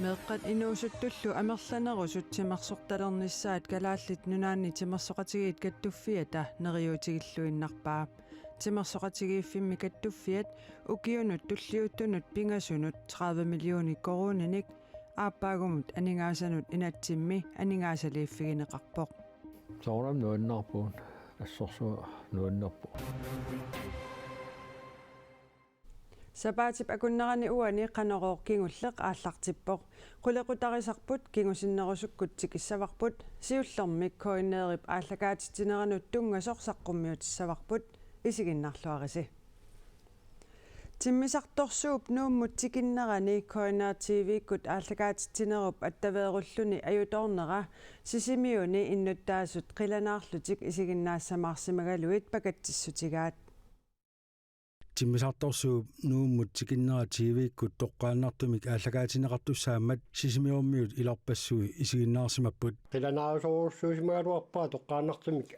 meeqqat inuusuttullu amerlanerusut timarsortalernissaat kalaallit nunaanni timersoqatigiit kattuffiata neriutigilluinnarpaa timersoqatigiiffimmi kattuffiat ukiunut tulliuttunut pingasunut 30 millioni koruninik aapaagumut aningaasanut inatsimmi aningaasaliiffigineqarpoq soornam nuannarpuun assorsu nuannerpu Sapaatip akunnerani uani qanorooq kingulleq aallartippoq qulequtarisarput kingusinnerusukkut tikissavarput siullermik koinneerip aallakaatitineranut tungasorsaqqummiutisssavarput isiginnarluarisi timmisartorsuup nuummut tikinnerani koinner TV-kut aallakaatitinerup attaveerulluni ajutornera sisimiuni innuttaasut qilanaarlutik isiginnaassamaarsimagaluit pakattissutigaat timmisartorsuup nuummut tikinnera TV-kut toqqaannartumik aallakaatineqartussaammat sisimiormiut ilarpassui isiginnaarsimapput qilanaarsorussuusimagaluarpaa toqqaannartumik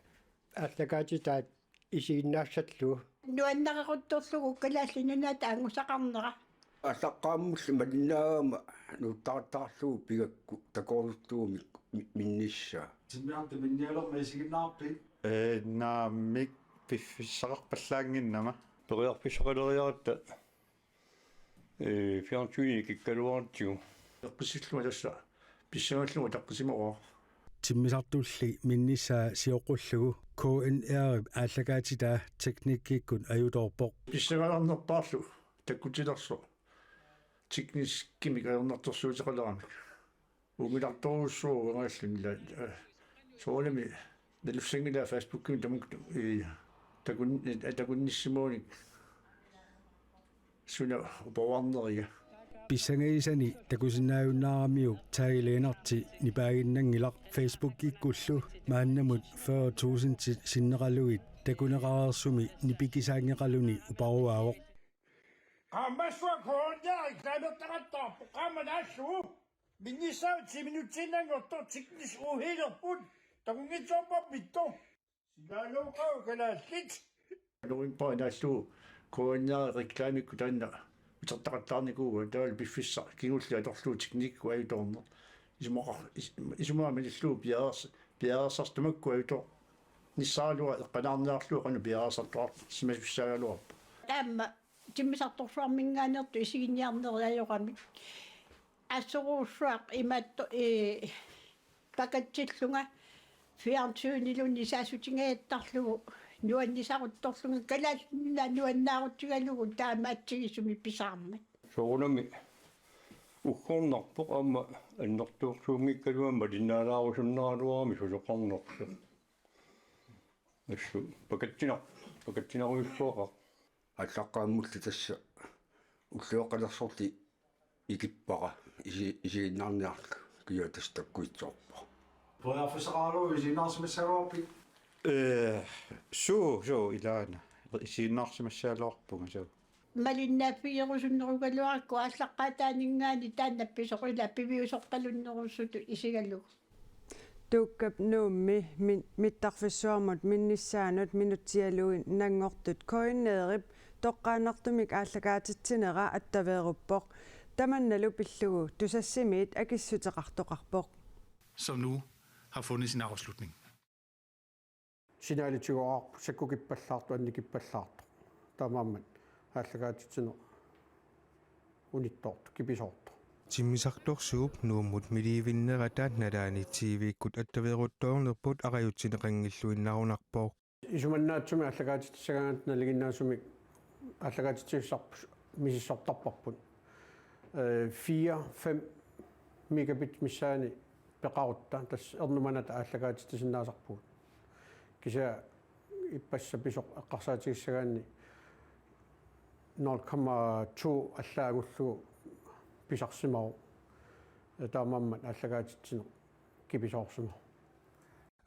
aallakaatitaat isiginnaassalluu nuannaqaquttorlugu kalaallinunaata angusaqarnera ассаққааммулли малинааама нуттартарлуу пигакку такорутtuumik миннисса timmiartu minnialorma isiginnаарpi наамик пиффиссақарпаллаангиннама периарписсақалериарта фиантуини киккалуартигу эққисиллума тасса писсагаллума таққисимоо timmisartulli minnissaa siоқуллугу KNR ааллакаатитаа teknikkikкут аюторпоқ писсагаларнерпаарлу таккутилерсо tekniskimikaернарторсуутеқалерамик угиларторуссуу ангааллимила соолами налуссангила фейсбукким тамук такунниссимооник суна упаварнерия писсангаисани такусиннааюннаарамиук таагилeenarti нипаагиннангилар Facebook-иккуллу мааннамут 40,000 ти синнералуит такунеқарерсуми нипикисаангеқалуни упаруаавоқ аммассуа коонjaa иклаамертақаттарпо qaamanaalluu миннисаа 10 минутсинангорто тикнис уухилерпут такунгитсоорпаммитто сигаалуукау калааллит нуимпаанааллуу коонjaa рекламикку таанна утертақаттаарникууга таал пиффисса кингулли аторлуу техникку аюторнер исумаамилиллуу пиарсартумакку аютор ниссаалуа эққанаарниарлуу қану пиарсартуар симасуссаагалуарпа таама тиммисарторсуармингаанерту исигинниарнериаёqamik ассоруусsuaq имаатто пакатсиллунга фиартуунилунни саасутингааттарлугу нуаннисарутторлунга калааллуна нуаннаарутсигалугу таамаатсигисуми писаармат соорнами уххорнарпоқ аама аннэртуурсуумиккалуама линнаалаарусуннералуарами сусоқарнерсу ассу пакатсинеруйуссуаqa ассаққааммулли тасса уллуоқалерсорти икиппара исигиннаарниарлу киатас таккуитсоорпа пояфусақарлуу isiginnaarsimassaaluarpi суу илаана исигиннаарсимассаалуарпунга суу малиннааффигерусуннеругалуаракку ааллаққаатаанингаани тааннапписоқила пивиусорпалуннеруссуту исигаллугу tuukkap nuummi mittarfissuarmut minnissaanut minutialuin nangortut koinneerip toqqaannartumik aallakaatitsinera attaveeruppoq tamannalu pillugu tusassimiit akissutеқартоқарпоq som nu har fundet sin afslutning. синаалитигоарпу саккукиппаллаарту анникиппаллаарту таамааммат ааллакаатитсине униттоорту киписоорту timmisartorsuup nuummut miliivinnerataat nalaani TV-kkut attaveeruttoornerput aqajutsinеqangilluinnarunarpooq исуманнаатсуми ааллакаатитсагаанат налигиннаасумик ааллакаатитсиуссарпу мисиссортарпарпут 4-5 мегабит миссаани пеқарутта тас ернуманата ааллакаатитсиннаасарпуут кися иппасса писоқ эққарсаатигиссагаанни 0,2 аллаагуллугу писарсимау таамааммат ааллагаатитсине киписоорсима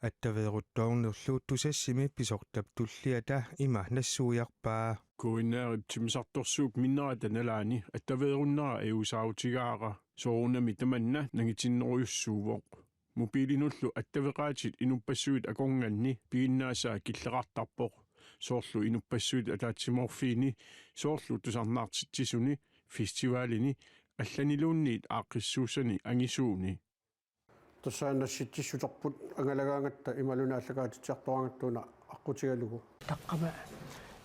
attaveeruttoornerluut tusassimi pisortap tulliata ima nassuujarpaa kuinnaarip timisartorsuup minnerata nalaani attaveerunnera eusautigaara soorunami tamanna nangitinneruyussuuvoq mobiilinullu attaveqaatit inuppassuit akornganni piginnaasaa killeqartarpoq soorlu inupassuut ataatsimorfiini soorlu tusarnaartitsisuni festivaalini алланилуунниит ааққиссуусани ангисууни тассаанасситсиссутерпут ангалагаангатта ималунааллагаатитсиарторангаттуна аққутигалугу таққама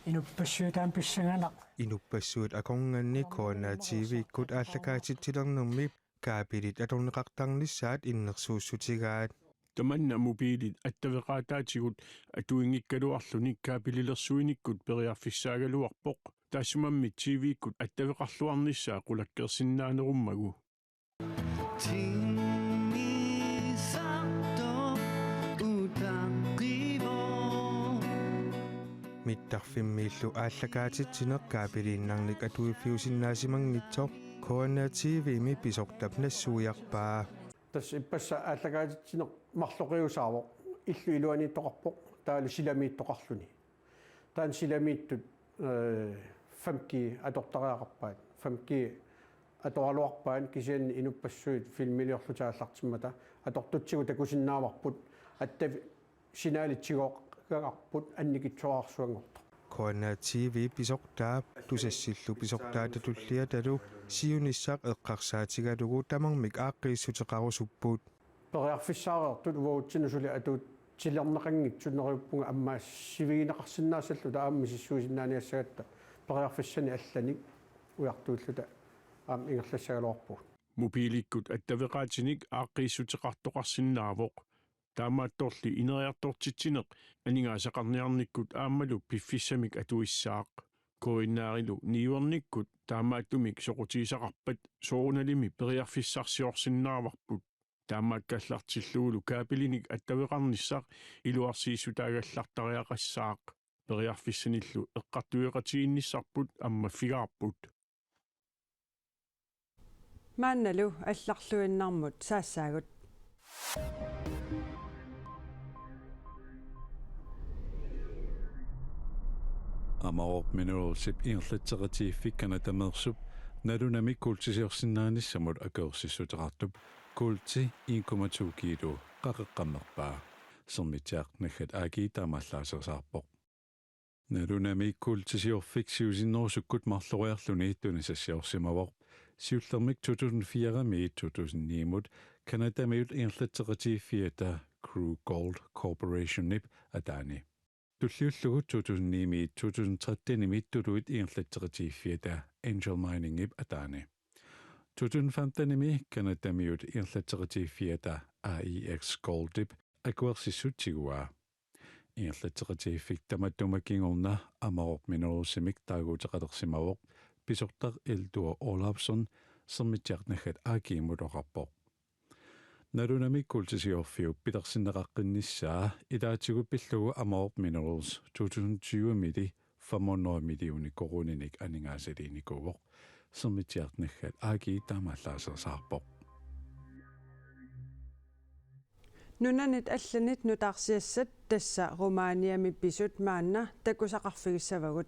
инуппассуутаан писсангалақ инуппассуут акорнганни коона тв-иккут ааллагаатитсилернэрми каапилит аторнеқартарнissaat иннерсууссутигаат таманна мобилит аттавеқаатаатигут атуингиккалуарлуни каапилилерсуиниккут периарфиссаагалуарпоқ таасумамми тв-иккут аттавеқарлуарнissaа қулаккерсиннаанеруммагу миттарфиммииллу ааллагаатитсинеқ каапилииннарник атуиффиусиннаасимангитсоо коона тв-ми писортап нассуиарпаа тас иппасса ааллагаатитсинеқ марлоқиусаавоқ иллу илуаниттоқарпоқ таали силамииттоқарлуни таан силамииттут 5G атортариақарпаат 5G аторалуарпаан кисианни инуппассуит филмилиорлутааллартиммата атортутсигу такусиннааварпут аттави синаалитсигооқарпут анникитсуаарсуангорто коона тв писортаа тусассиллу писортаата туллиаталу сиунissaaq эққарсаатигалугу тамармик ааққииссутеқарусуппут периарфиссаареэртут уутсинусули атуут силернеқангитсунериуппунга аммаа сивигинеқарсиннаасаллу таамми сиссуусиннааниассагатта периарфиссани алланик уяртууллута аам ингерлассагалуарпуг мобиликкут аттавеқаатиник ааққииссутеқартоқарсиннаавоқ таамаатторли инериартортитсинеқ анигаасақарниарниккут ааммалу пиффиссамик атуиссаақ коиннаарилу ниуерниккут таамааттумик соқутигисақарпат соорналими периарфиссарсиорсиннааварпут таамааккаллартиллуулу каапилиник аттавеқарниссақ илуарсиисутаагаллартариақассаақ периарфиссаниллу эққартуеқатигинниссарпут аммаффигаарпут маанналу алларлуиннармут саассаагут Amarup mineralsip ingerlatseqatiiffik tamersup nalunami kultisiorsinnaannissamut akersissuteqartup kulti 1,2 kilo qaqeqqammerpaa sermitiaqnaggat aagi taamallaasersaarpoq nalunami kultisiorfik siusinnersukkut marloriarluni tunissassiorsimavoq siullermik 2004 2009 kanadamiut ingerlatseqatiiffiata Crew Gold Corporation nip ataani tulliullugu 2009 2013 mittuluit ingerlatseqatiiffiata Angel Mining ip ataani 2015 kanadamiut ingerlatseqatiiffiata AEX Gold ip akuersissutsigua ingerlatseqatiiffik tamattumakingorna Amarup Mineralsimik taaguuteqalersimavoq pisortar Eldur Olafsson sermitiarnaggat aakiimutoqarpoq nalunami kultisiorfiup pilersinneqaqqinnissaa ilaatigut pillugu Amarup Minerals 2020 mili 500 millioni koruninik aningaasaliinikuvoq sermitiarnaggat aagi taamallaasersaarpoq нунанит алланит нутаарсиассат тасса руманиами писут маанна такусақарфигиссавагут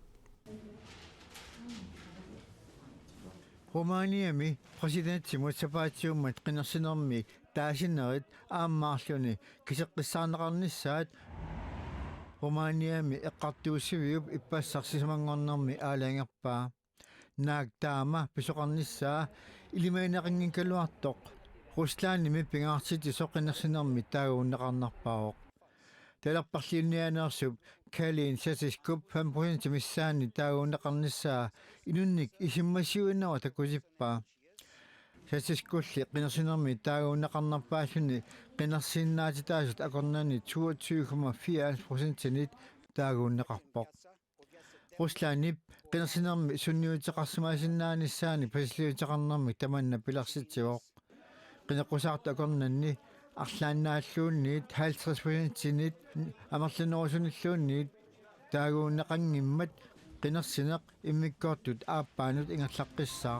руманиами президент Тимоцапаатиуммат қинерсинерми таасинерит ааммаарлуни кисеққиссаарнеқарнissaат руманиами эққартуусивиуп иппассарсисамангорнерми аалаангерпаа наак таама писоқарнissaа илимаинеқингикалуартоқ руслааними пингаартити соқинерсинерми таагууннеқарнарпаавоқ талерпарлиуннианеерсуп калин сатискуп 5% тимиссаани таагууннеқарнissaа инунник исиммассиуиннера такусиппаа сатискулли қинерсинерми таагууннеқарнарпааллуни қинерсиннаатитаасут акорнани 22,4% нит таагууннеқарпоқ руслаанип қинерсинерми сунниутеқарсимаасиннааниссаани пасилиутеқарнерми таманна пиларситсивоқ qinaqqusaartu akornanni арлааннааллуунниит 50% амерлинерусуниллуунниит таагууннеқангиммат qinерсинеқ иммиккоортут ааппаанут ингерлаққиссаа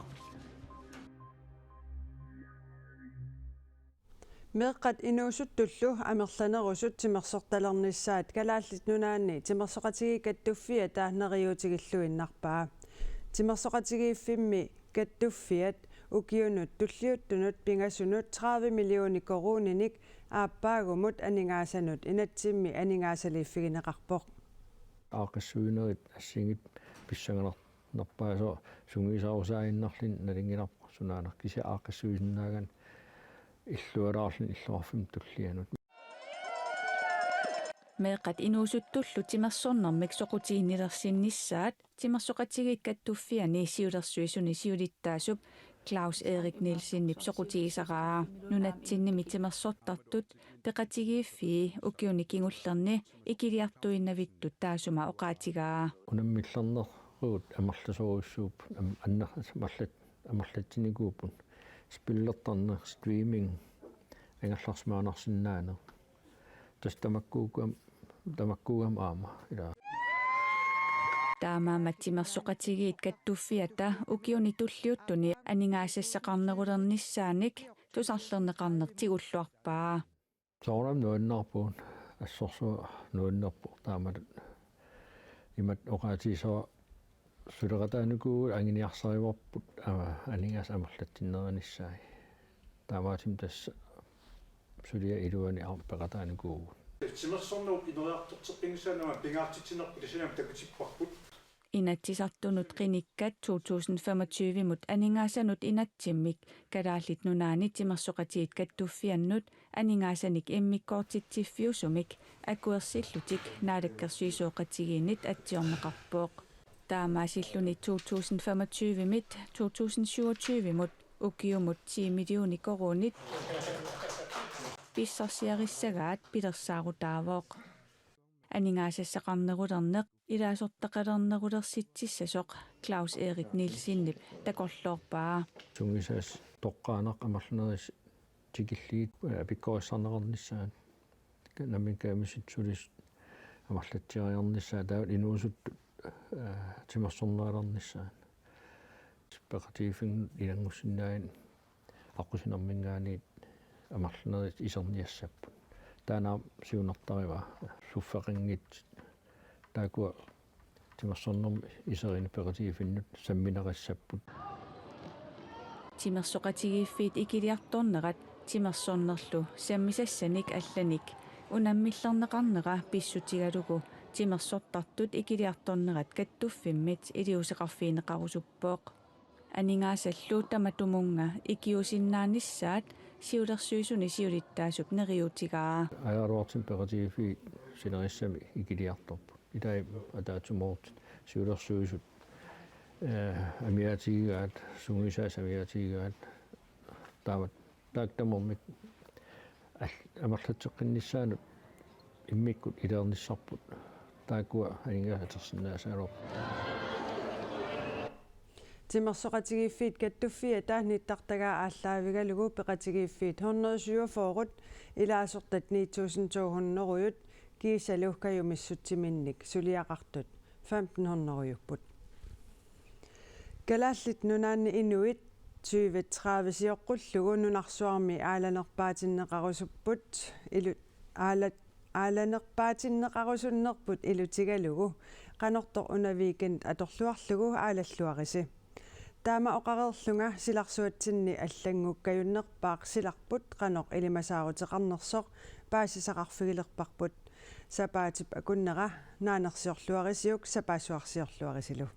меэққат инуусуттуллу амерланерусут тимерсорталернissaат калааллит нунаанни тимерсоқатиги каттуффиа таахнериутигиллуиннарпаа тимерсоқатигииффимми каттуффиат укиунут туллиуттунут пингасунут 30 миллиони коруниник ааппаагумут анингаасанут инатсимми анингаасалииффигинеқарпоқ аақассуинерит ассигит писсанганернарпаасо сунгисарусааиннарлин налингиларпа сунаанер кися аақассуисиннааган иллуалаарлин иллуарфим туллианут меэкъат инуусуттуллу тимерсорнэрмик соқутииннилерсиннissaат тимерсоқатигит каттуффиани сиулерсуисуни сиулиттаасуп Klaus Erik Nielsen соқутигисараа нунатсинними тимерсортартут пеқатигииффи укиуникингуллерни икилиартуиннавиттут таасума оқаатигаа унаммиллернерруут амерласоруссууп анна амерлатсиникууппут спиллертарнер стриминг ангерларсмаанарсинаанер тамаккуугам аама ила таамаама тимерсоқатигиит каттуффиата укиуни туллиуттуни анингаасассақарнерулерниссааник тусарлернеқарнертигуллуарпаа соорам нуаннарпуун ассорсуа нуаннерпу таамат имат оқаатисоо сулератаанукуу ангиниарсариварпут анингаас амерлатсиннераниссаи таамаатим тасса сулия илуани арпеқатаанукуу тимерсорнууп инериартортеққингсаанама пингаартитсинерпу тасинам такутиппарпут инатсисартунут қиниккат 2025-мут анингаасанут инатсиммик калааллит нунаани тимерсоқатиит каттуффианнут анингаасаник иммиккоортитсиффиусумик акуерсиллутик наалаккерсуисооқатигиинит атсиорнеқарпооқ таамаасиллуни 2025-мит 2027-мут укиумут 10 миллиони коронит писсарсиариссагаат пилерсаарутаавооқ анингаасассақарнерулернеқ илаасортақалернерулерситсиссасоқ Klaus Erik Nielsen такорлоорпаа сунгисаас тоққаанеқ амерлунерис тикиллиит пиккориссарнеқарниссаат намикаамиситсулис амерлатсиариарниссаа таават инуусутту тимерсорнеалерниссаат пеқатиифин илангуссиннаин аққусинермингаанит амерлунерис исерниассаппут таана сиунартарива суффеқингит таакуа тимерсорнерми исерини пеқатиифиннут самминерассаппут тимерсоқатигииффиит икилиарторнерат тимерсорнерлу саммисассаник алланик унаммиллернеқарнера писсутигалугу тимерсортартут икилиарторнерат каттуффиммит илиусеқарфиинеқарусуппооқ анингаасаллуу таматумунга икиусиннааниссаат сиулерсуисуни сиулиттаасуп нериутигаа аяруартим пеқатиифи синериссами икилиарторпут итай атаатсумоорт сиулерсуисут амиатигаат сунгисаас амиатигаат таават таактамормик амерлатсеққиннissaанут иммиккут илерниссарпут таакуа анингаасатерсинаасаалоо тимерсоқатигииффиит каттуффиа таанниттартагаа ааллаавигалугу пеқатигииффиит 147 илаасортат 9200 киисалууккаюмиссутсиминник сулиақартут 1500 галааллит нунаанни инуит 2030 сиоққуллугу нунарсуарми ааланерпаатиннеқарусуппут илу ааланерпаатиннеқарусуннерпут илутигалугу қанортор унавикенд аторлуарлугу аалаллуариси таама оқарерлунга силарсуатсинни аллангуккаюннерпаақ силарпут қанеқ илимасаарутеқарнерсоқ паасисақарфигилерпарпут сапаатип акуннера наанерсиорлуарисиук сапаасуарсиорлуарисилу